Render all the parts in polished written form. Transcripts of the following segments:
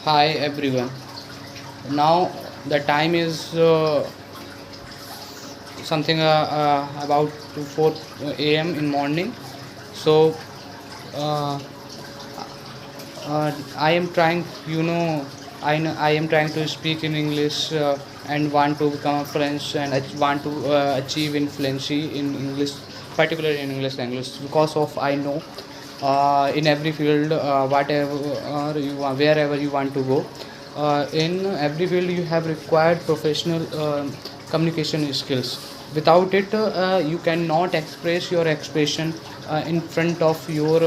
Hi everyone. Now the time is something about to 4 a.m. in morning. So uh, I am trying, I am trying to speak in English and want to become a French and want to achieve in fluency in English, particularly in English language. Because of I know in every field, whatever you want, wherever you want to go, in every field you have required professional communication skills. Without it, you cannot express your expression in front of your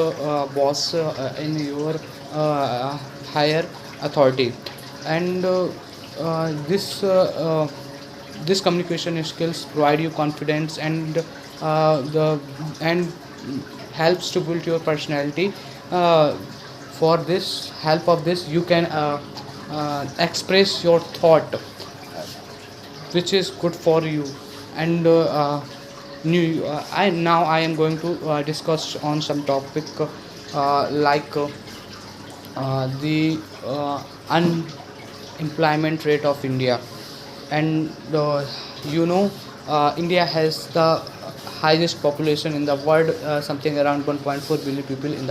boss in your uh, higher authority, and this communication skills provide you confidence the and helps to build your personality. For this help of this you can express your thought, which is good for you. And I am going to discuss on some topic like the unemployment rate of India. And you know India has the highest population in the world, something around 1.4 billion people in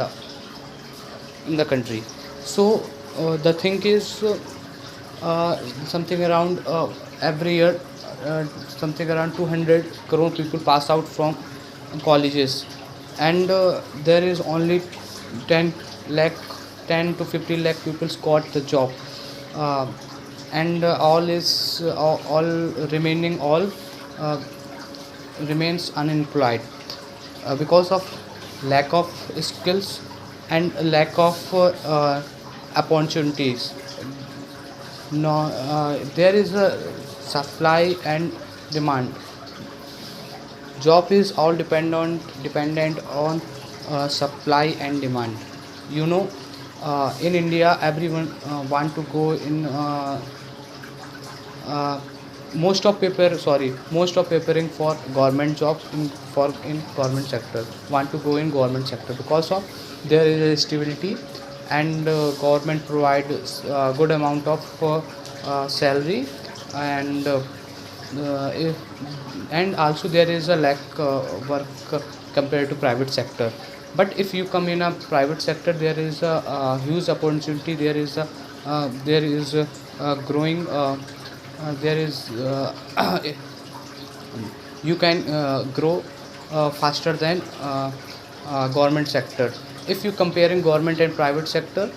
the country. So the thing is uh, something around every year, something around 200 crore people pass out from colleges, and there is only 10 lakh 10 to 15 lakh people got the job, uh, and all remaining all uh, remains unemployed because of lack of skills and lack of opportunities. No, there is a supply and demand. Job is all dependent on supply and demand. You know, in India, everyone want to go in. Uh, most of preparing for government jobs in government sector want to go in government sector because of there is a stability, and government provides good amount of salary, and if, and also there is a lack work compared to private sector. But if you come in a private sector, there is a huge opportunity. There is growing there is you can grow faster than government sector. If you comparing government and private sector,